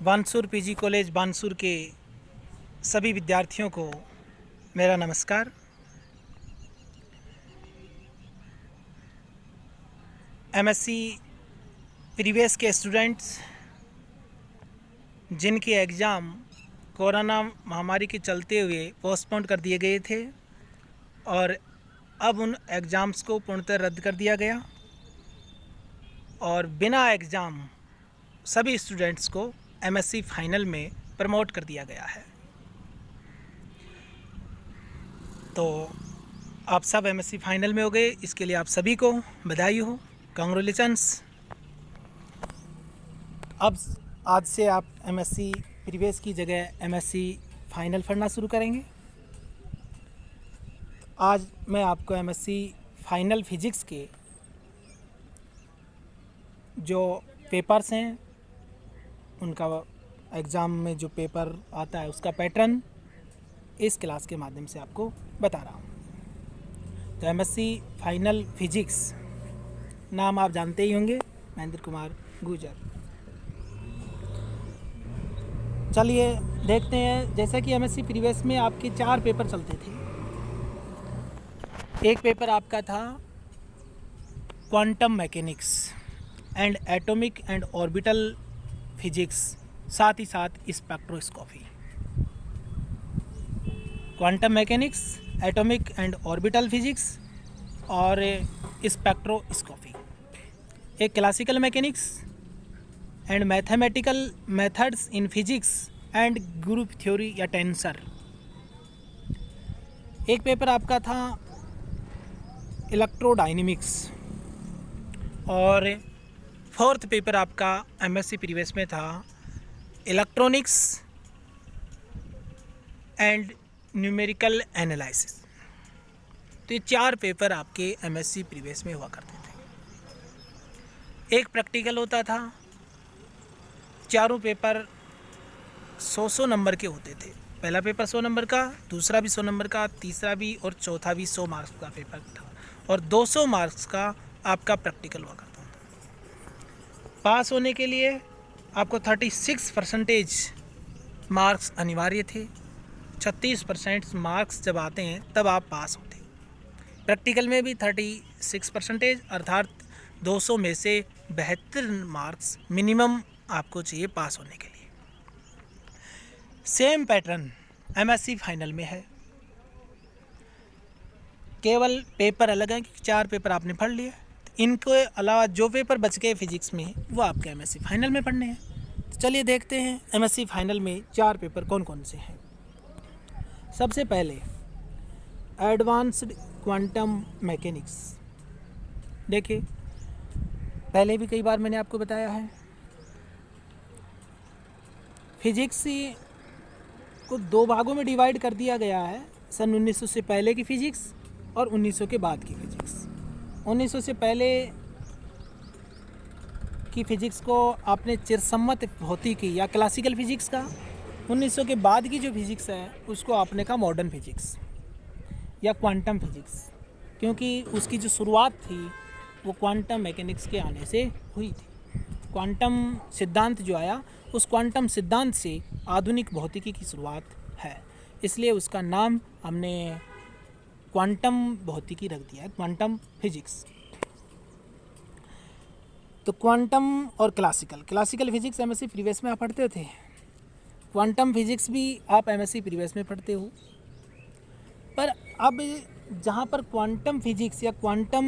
Bansur PG college Bansur के सभी विद्यार्थियों को मेरा नमस्कार। एमएससी प्रीवियस के स्टूडेंट्स जिनके एग्ज़ाम कोरोना महामारी के चलते हुए पोस्टपोन कर दिए गए थे और अब उन एग्ज़ाम्स को पूर्णतः रद्द कर दिया गया और बिना एग्ज़ाम सभी स्टूडेंट्स को एमएससी फाइनल में प्रमोट कर दिया गया है। तो आप सब एमएससी फाइनल में हो गए, इसके लिए आप सभी को बधाई हो, कांग्रेचुलेशंस। अब आज से आप एमएससी प्रीवियस की जगह एमएससी फाइनल पढ़ना शुरू करेंगे। आज मैं आपको एमएससी फाइनल फिजिक्स के जो पेपर्स हैं, उनका एग्ज़ाम में जो पेपर आता है उसका पैटर्न इस क्लास के माध्यम से आपको बता रहा हूँ। तो एमएससी फाइनल फिजिक्स, नाम आप जानते ही होंगे, महेंद्र कुमार गुर्जर। चलिए देखते हैं। जैसा कि एमएससी प्रीवियस में आपके 4 पेपर चलते थे। एक पेपर आपका था quantum mechanics and atomic and orbital physics, साथ ही साथ spectroscopy. Quantum mechanics, atomic and orbital physics और स्पेक्ट्रोस्कोपी। एक classical mechanics and mathematical methods in physics and group theory या टेंसर। एक पेपर आपका था इलेक्ट्रोडायनेमिक्स और 4th पेपर आपका एमएससी प्रीवियस में था इलेक्ट्रॉनिक्स एंड न्यूमेरिकल एनालिसिस। तो ये 4 पेपर आपके एमएससी प्रीवियस में हुआ करते थे। एक प्रैक्टिकल होता था। चारों पेपर 100 नंबर के होते थे। पहला पेपर 100 नंबर का, दूसरा भी 100 नंबर का, तीसरा भी और चौथा भी 100 मार्क्स का पेपर था और 200 मार्क्स का आपका प्रैक्टिकल हुआ करता था। पास होने के लिए आपको 36% मार्क्स अनिवार्य थे। 36% मार्क्स जब आते हैं तब आप पास होते। प्रैक्टिकल में भी 36% अर्थात 200 में से 72 मार्क्स मिनिमम आपको चाहिए पास होने के लिए। सेम पैटर्न एमएससी फाइनल में है, केवल पेपर अलग हैं कि 4 पेपर आपने पढ़ लिए। इनके अलावा जो पेपर बच गए फिजिक्स में वो आपके एमएससी फाइनल में पढ़ने हैं। तो चलिए देखते हैं एमएससी फाइनल में 4 पेपर कौन कौन से हैं। सबसे पहले एडवांस्ड क्वांटम मैकेनिक्स। देखिए, पहले भी कई बार मैंने आपको बताया है, फिजिक्स को 2 भागों में डिवाइड कर दिया गया है। सन 1900 से पहले की फ़िज़िक्स और 1900 के बाद की फ़िज़िक्स। 1900 से पहले की फ़िज़िक्स को आपने चिरसम्मत भौतिकी या क्लासिकल फ़िज़िक्स का। 1900 के बाद की जो फ़िज़िक्स है उसको आपने कहा मॉडर्न फ़िज़िक्स या क्वांटम फ़िज़िक्स, क्योंकि उसकी जो शुरुआत थी वो क्वांटम मैकेनिक्स के आने से हुई थी। क्वांटम सिद्धांत जो आया, उस क्वांटम सिद्धांत से आधुनिक भौतिकी की शुरुआत है, इसलिए उसका नाम हमने क्वांटम भौतिकी रख दिया है, क्वांटम फिजिक्स। तो क्वांटम और क्लासिकल फिजिक्स एमएससी प्रीवियस में आप पढ़ते थे। क्वांटम फिजिक्स भी आप एमएससी प्रीवियस में पढ़ते हो। पर अब जहाँ पर क्वांटम फिजिक्स या क्वांटम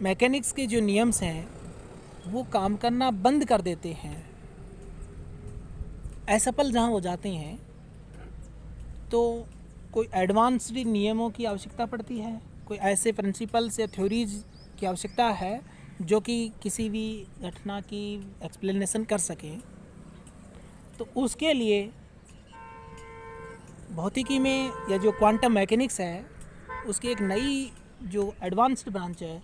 मैकेनिक्स के जो नियम्स हैं वो काम करना बंद कर देते हैं, असफल जहाँ हो जाते हैं, तो कोई एडवांस्ड नियमों की आवश्यकता पड़ती है। कोई ऐसे प्रिंसिपल्स या थ्योरीज की आवश्यकता है जो कि किसी भी घटना की एक्सप्लेनेशन कर सकें। तो उसके लिए भौतिकी में या जो क्वांटम मैकेनिक्स है उसकी एक नई जो एडवांस्ड ब्रांच है,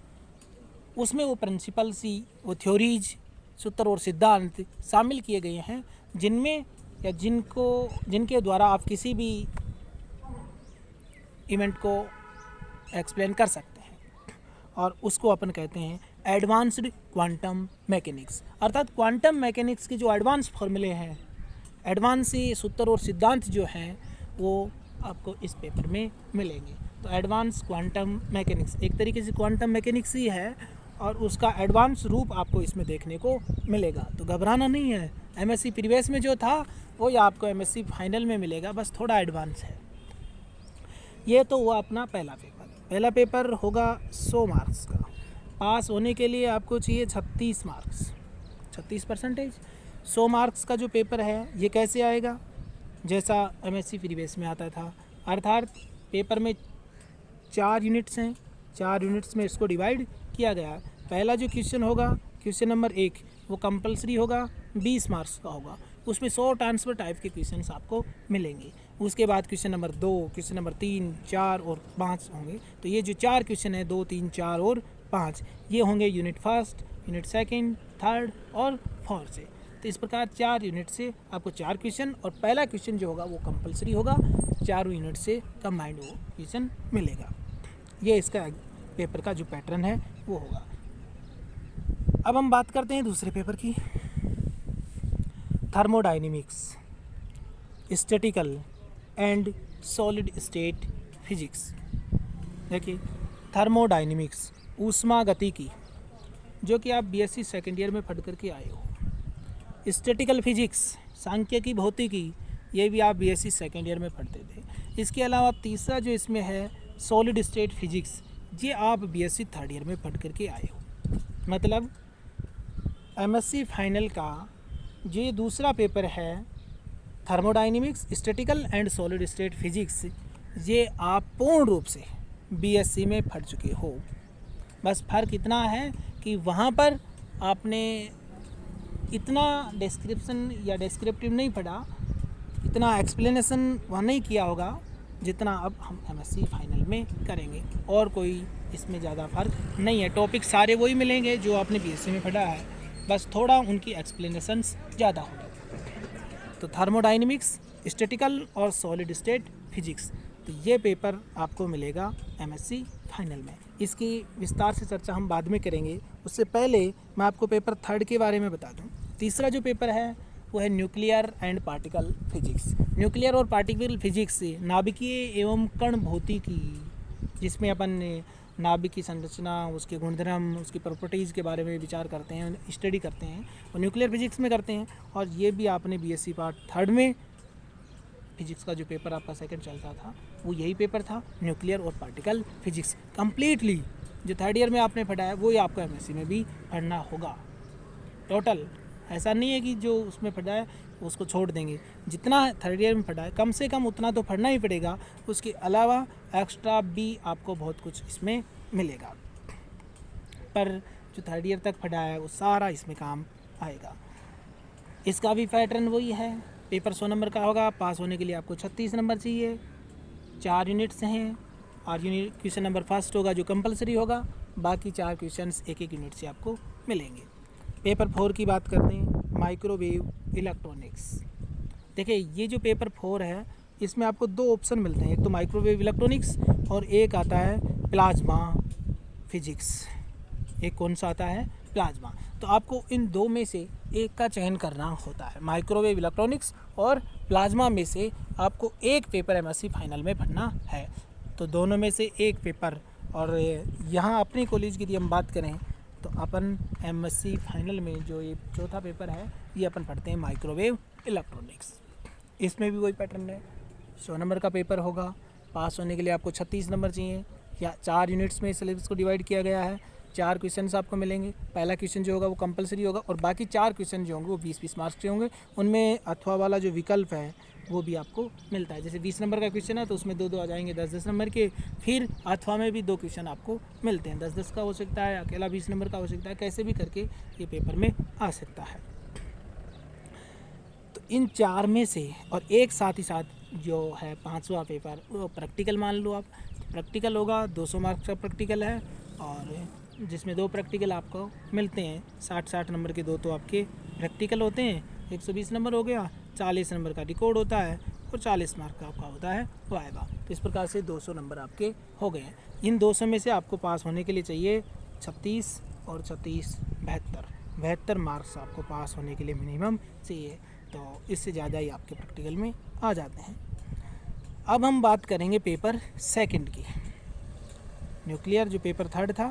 उसमें वो प्रिंसिपल्स ही, वो थ्योरीज, सूत्र और सिद्धांत शामिल किए गए हैं जिनमें या जिनके द्वारा आप किसी भी इवेंट को एक्सप्लेन कर सकते हैं, और उसको अपन कहते हैं एडवांस्ड क्वांटम मैकेनिक्स। अर्थात क्वांटम मैकेनिक्स के जो एडवांस फॉर्मूले हैं एडवांस से सूत्र और सिद्धांत जो हैं वो आपको इस पेपर में मिलेंगे। तो एडवांस क्वांटम मैकेनिक्स एक तरीके से क्वांटम मैकेनिक्स ही है और उसका एडवांस रूप आपको इसमें देखने को मिलेगा। तो घबराना नहीं है, एमएससी प्रीवियस में जो था वही आपको एमएससी फाइनल में मिलेगा, बस थोड़ा एडवांस है। ये तो हुआ अपना पहला पेपर। पहला पेपर होगा 100 मार्क्स का। पास होने के लिए आपको चाहिए 36 मार्क्स, 36%। 100 मार्क्स का जो पेपर है ये कैसे आएगा, जैसा एमएससी प्रीवियस में आता था, अर्थात पेपर में 4 यूनिट्स हैं, 4 यूनिट्स में इसको डिवाइड किया गया है। पहला जो क्वेश्चन होगा, क्वेश्चन नंबर 1, वो कंपलसरी होगा, 20 मार्क्स का होगा, उसमें 100 ट्रांसफर टाइप के क्वेश्चंस आपको मिलेंगे। उसके बाद क्वेश्चन नंबर 2, क्वेश्चन नंबर 3, 4 और 5 होंगे। तो ये जो 4 क्वेश्चन है 2, 3, 4 और 5, ये होंगे unit first, unit second, third और फोर्थ से। तो इस प्रकार 4 यूनिट से आपको 4 क्वेश्चन और पहला क्वेश्चन जो होगा वो कंपलसरी होगा, 4 यूनिट से कंबाइंड वो क्वेश्चन मिलेगा। ये इसका पेपर का जो पैटर्न है वो होगा। अब हम बात करते हैं दूसरे पेपर की, thermodynamics, statistical and solid state physics. देखिए थर्मोडायनेमिक्स ऊष्मागतिकी, जो कि आप बीएससी सेकेंड ईयर में पढ़ करके आए हो। स्टैटिकल फिजिक्स सांख्यिकी भौतिकी, ये भी आप बीएससी सेकेंड ईयर में पढ़ते थे। इसके अलावा तीसरा जो इसमें है सॉलिड स्टेट फिजिक्स, ये आप बीएससी थर्ड ईयर में पढ़ करके आए हो। मतलब एमएससी फाइनल का ये दूसरा पेपर है thermodynamics, statistical and solid state physics, ये आप पूर्ण रूप से बीएससी में पढ़ चुके हो। बस फ़र्क इतना है कि वहाँ पर आपने इतना डिस्क्रिप्शन या डिस्क्रिप्टिव नहीं पढ़ा, इतना एक्सप्लेनेशन वहाँ नहीं किया होगा जितना अब हम एमएससी फाइनल में करेंगे। और कोई इसमें ज़्यादा फ़र्क नहीं है, टॉपिक सारे वही मिलेंगे जो आपने बीएससी में पढ़ा है, बस थोड़ा उनकी एक्सप्लेनेशंस ज़्यादा होगी। तो थर्मोडायनेमिक्स, स्टैटिकल और सॉलिड स्टेट फिजिक्स, तो ये पेपर आपको मिलेगा एमएससी फाइनल में। इसकी विस्तार से चर्चा हम बाद में करेंगे, उससे पहले मैं आपको पेपर थर्ड के बारे में बता दूं। तीसरा जो पेपर है वो है nuclear and particle physics. Nuclear और पार्टिकल फिजिक्स से नाभिकीय एवं कण भौतिकी, जिसमें अपन नाभिक की संरचना, उसके गुणधर्म, उसकी प्रॉपर्टीज़ के बारे में विचार करते हैं, स्टडी करते हैं, और न्यूक्लियर फिजिक्स में करते हैं। और ये भी आपने बीएससी पार्ट थर्ड में फिजिक्स का जो पेपर आपका सेकंड चलता था वो यही पेपर था, न्यूक्लियर और पार्टिकल फिजिक्स। कम्प्लीटली जो थर्ड ईयर में आपने पढ़ा है वो ही आपको एमएससी में भी पढ़ना होगा। टोटल ऐसा नहीं है कि जो उसमें पढ़ा है उसको छोड़ देंगे, जितना थर्ड ईयर में पढ़ा है कम से कम उतना तो पढ़ना ही पड़ेगा। उसके अलावा एक्स्ट्रा भी आपको बहुत कुछ इसमें मिलेगा, पर जो थर्ड ईयर तक पढ़ा है वो सारा इसमें काम आएगा। इसका भी पैटर्न वही है, पेपर 100 नंबर का होगा। पास होने के लिए आपको 36 नंबर चाहिए, 4 यूनिट्स हैं, और यूनिट क्वेश्चन नंबर फर्स्ट होगा जो कंपलसरी होगा, बाकी 4 क्वेश्चंस एक एक यूनिट से आपको मिलेंगे। पेपर 4 की बात करते हैं, माइक्रोवेव इलेक्ट्रॉनिक्स। देखिए ये जो पेपर 4 है इसमें आपको 2 ऑप्शन मिलते हैं, एक तो माइक्रोवेव इलेक्ट्रॉनिक्स और एक आता है प्लाज्मा फिजिक्स। एक कौन सा आता है? प्लाज्मा। तो आपको इन 2 में से एक का चयन करना होता है, माइक्रोवेव इलेक्ट्रॉनिक्स और प्लाज्मा में से आपको एक पेपर एमएससी फाइनल में पढ़ना है। तो दोनों में से एक पेपर, और यहाँ अपने कॉलेज की यदि हम बात करें तो अपन एमएससी फाइनल में जो ये चौथा पेपर है ये अपन पढ़ते हैं माइक्रोवेव इलेक्ट्रॉनिक्स। इसमें भी वही पैटर्न है, 100 नंबर का पेपर होगा। पास होने के लिए आपको 36 नंबर चाहिए, या 4 यूनिट्स में सिलेबस को डिवाइड किया गया है। 4 क्वेश्चन आपको मिलेंगे। पहला क्वेश्चन जो होगा वो कंपलसरी होगा, और बाकी 4 क्वेश्चन जो होंगे वो 20-20 मार्क्स के होंगे। उनमें अथवा वाला जो विकल्प है वो भी आपको मिलता है। जैसे 20 नंबर का क्वेश्चन है तो उसमें 2-2 आ जाएंगे 10-10 नंबर के। फिर अथवा में भी 2 क्वेश्चन आपको मिलते हैं, 10-10 का हो सकता है, अकेला 20 नंबर का हो सकता है, कैसे भी करके ये पेपर में आ सकता है। तो इन 4 में से, और एक साथ ही साथ जो है 5वां पेपर वो प्रैक्टिकल मान लो आप। प्रैक्टिकल होगा, 200 मार्क्स का प्रैक्टिकल है, और जिसमें 2 प्रैक्टिकल आपको मिलते हैं। 60-60 नंबर के 2 तो आपके प्रैक्टिकल होते हैं, 120 नंबर हो गया, 40 नंबर का रिकॉर्ड होता है, और 40 मार्क का आपका होता है वाइवा। तो इस प्रकार से 200 नंबर आपके हो गए हैं। इन 200 में से आपको पास होने के लिए चाहिए 36 और 36 72। 72 मार्क्स आपको पास होने के लिए मिनिमम चाहिए, तो इससे ज़्यादा ही आपके प्रैक्टिकल में आ जाते हैं। अब हम बात करेंगे पेपर सेकंड की। न्यूक्लियर जो पेपर थर्ड था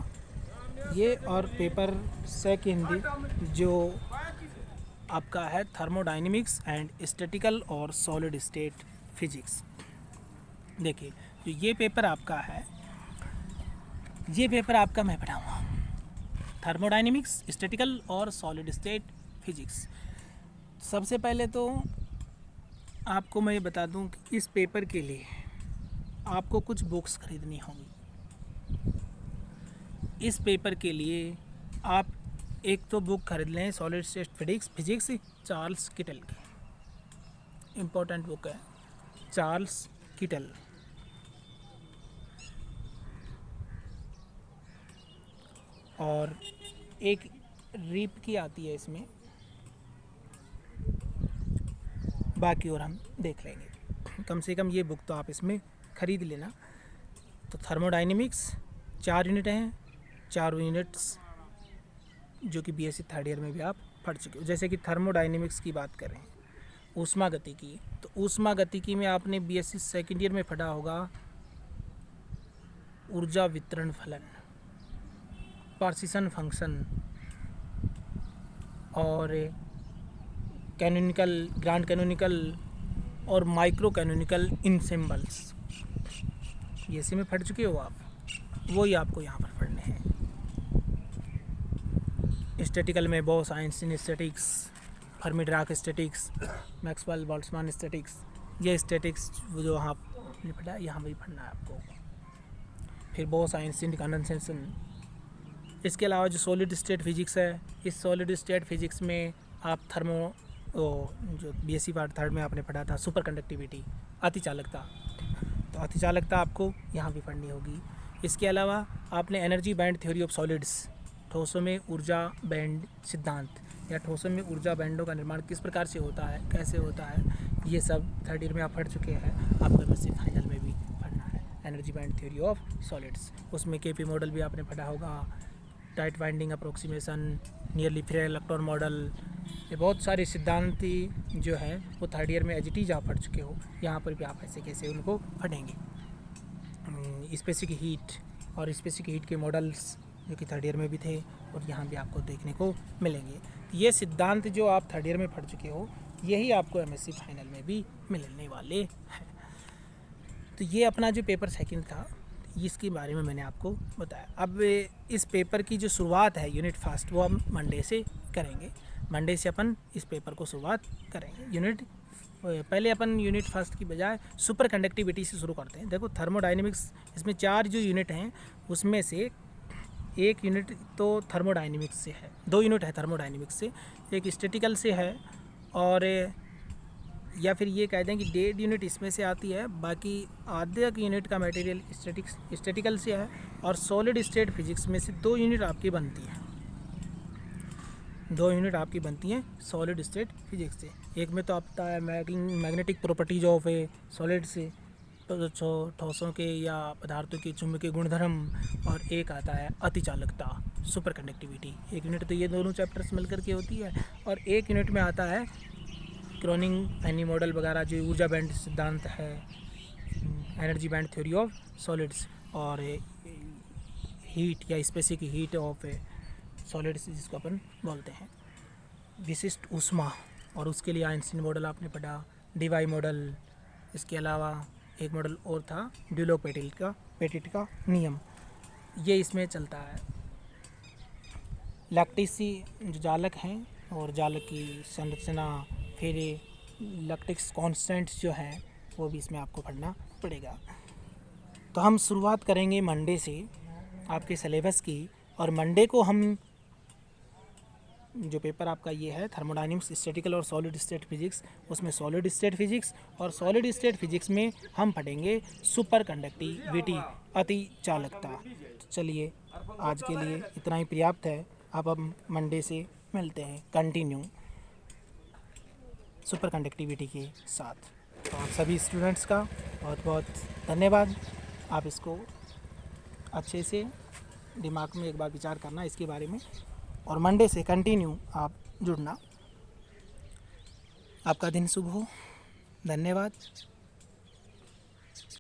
ये, और पेपर सेकंड जो आपका है थर्मोडाइनमिक्स एंड स्टैटिकल और सॉलिड स्टेट फिजिक्स। देखिए जो ये पेपर आपका है, ये पेपर आपका मैं पढ़ाऊँगा थर्मोडाइनमिक्स, स्टैटिकल और सॉलिड स्टेट फिजिक्स। सबसे पहले तो आपको मैं ये बता दूं कि इस पेपर के लिए आपको कुछ बुक्स खरीदनी होंगी। इस पेपर के लिए आप एक तो बुक खरीद लें solid state physics Charles kettle की, इम्पोर्टेंट बुक है चार्ल्स किटल। और एक रीप की आती है इसमें, बाकी और हम देख लेंगे। कम से कम ये बुक तो आप इसमें ख़रीद लेना। तो थर्मोडाइनमिक्स 4 यूनिट हैं, 4 यूनिट्स जो कि बीएससी थर्ड ईयर में भी आप पढ़ चुके हो। जैसे कि थर्मोडाइनमिक्स की बात करें, ऊष्मा गतिकी, तो ऊष्मा गतिकी में आपने बीएससी सेकेंड ईयर में पढ़ा होगा ऊर्जा वितरण फलन, पार्सीसन फंक्शन और कैनोनिकल, ग्रांड कैनोनिकल और माइक्रो कैनोनिकल इनसेम्बल्स, बीएससी में पढ़ चुके हो आप, वही आपको यहाँ पर पढ़ने हैं। स्टैटिकल में Bose Einstein statics, Fermi Dirac statics, Maxwell Boltzmann statics, ये स्टैटिक्स जो वहाँ आपने पढ़ा यहाँ भी पढ़ना है आपको। फिर बोस आइंस्टीन कंडेंसेशन। इसके अलावा जो सॉलिड स्टेट फिजिक्स है, इस सॉलिड स्टेट फिजिक्स में आप जो बीएससी पार्ट थर्ड में आपने पढ़ा था सुपर कंडक्टिविटी, अतिचालकता, तो अतिचालकता आपको यहाँ भी पढ़नी होगी। इसके अलावा आपने energy band theory of solids, ठोसों में ऊर्जा बैंड सिद्धांत, या ठोसों में ऊर्जा बैंडों का निर्माण किस प्रकार से होता है, कैसे होता है, ये सब थर्ड ईयर में आप पढ़ चुके हैं। आपको एमएससी फाइनल में भी पढ़ना है energy band theory of solids. उसमें केपी मॉडल भी आपने पढ़ा होगा, tight binding approximation, nearly free electron model, ये बहुत सारे सिद्धांत जो हैं वो थर्ड ईयर में एजिटीज आप पढ़ चुके हो। यहाँ पर भी आप ऐसे कैसे उनको पढ़ेंगे। स्पेसिफिक हीट और स्पेसिफिक हीट के मॉडल्स जो कि थर्ड ईयर में भी थे और यहाँ भी आपको देखने को मिलेंगे। ये सिद्धांत जो आप थर्ड ईयर में पढ़ चुके हो यही आपको एमएससी फाइनल में भी मिलने वाले हैं। तो ये अपना जो पेपर सेकंड था इसके बारे में मैंने आपको बताया। अब इस पेपर की जो शुरुआत है यूनिट फर्स्ट वो हम मंडे से करेंगे। मंडे से अपन इस पेपर को शुरुआत करेंगे। पहले अपन यूनिट फर्स्ट की बजाय सुपर कंडक्टिविटी से शुरू करते हैं। देखो थर्मोडाइनमिक्स, इसमें 4 जो यूनिट हैं उसमें से एक यूनिट तो थर्मोडाइनमिक्स से है, 2 यूनिट है थर्मोडाइनमिक्स से, एक स्टैटिकल से है, और या फिर ये कह दें कि 1.5 यूनिट इसमें से आती है। बाकी आधे यूनिट का मटेरियल स्टैटिकल से है, और सॉलिड स्टेट फिजिक्स में से 2 यूनिट आपकी बनती है, 2 यूनिट आपकी बनती हैं सॉलिड स्टेट फिजिक्स से। एक में तो आता है magnetic properties of A solid से, तो ठोसों के या पदार्थों के चुंबकीय गुणधर्म, और एक आता है अतिचालकता, सुपर कंडक्टिविटी। एक यूनिट तो ये दोनों चैप्टर्स मिलकर के होती है, और एक यूनिट में आता है क्रॉनिंग पेनी मॉडल वगैरह, जो ऊर्जा बैंड सिद्धांत है, energy band theory of solids, और हीट या स्पेसिफिक हीट ऑफ सॉलिड्स जिसको अपन बोलते हैं, विशिष्ट ऊष्मा, और उसके लिए आइंस्टीन मॉडल आपने पढ़ा, डीवाई मॉडल। इसके अलावा एक मॉडल और था ड्यूलॉग पेटिट का नियम, ये इसमें चलता है। लैक्टिसी जो जालक हैं और जालक की संरचना, फिर लैक्टिक्स कॉन्स्टेंट्स जो हैं वो भी इसमें आपको पढ़ना पड़ेगा। तो हम शुरुआत करेंगे मंडे से आपके सिलेबस की, और मंडे को हम जो पेपर आपका ये है थर्मोडायनेमिक्स, स्टैटिकल और सॉलिड स्टेट फिजिक्स, उसमें सॉलिड स्टेट फिजिक्स, और सॉलिड स्टेट फिजिक्स में हम पढ़ेंगे सुपर कंडक्टिविटी, अति चालकता। तो चलिए आज के लिए इतना ही पर्याप्त है। अब हम मंडे से मिलते हैं कंटिन्यू सुपर कंडक्टिविटी के साथ। तो आप सभी स्टूडेंट्स का बहुत बहुत धन्यवाद। आप इसको अच्छे से दिमाग में एक बार विचार करना इसके बारे में। और मंडे से कंटिन्यू आप जुड़ना। आपका दिन शुभ हो। धन्यवाद।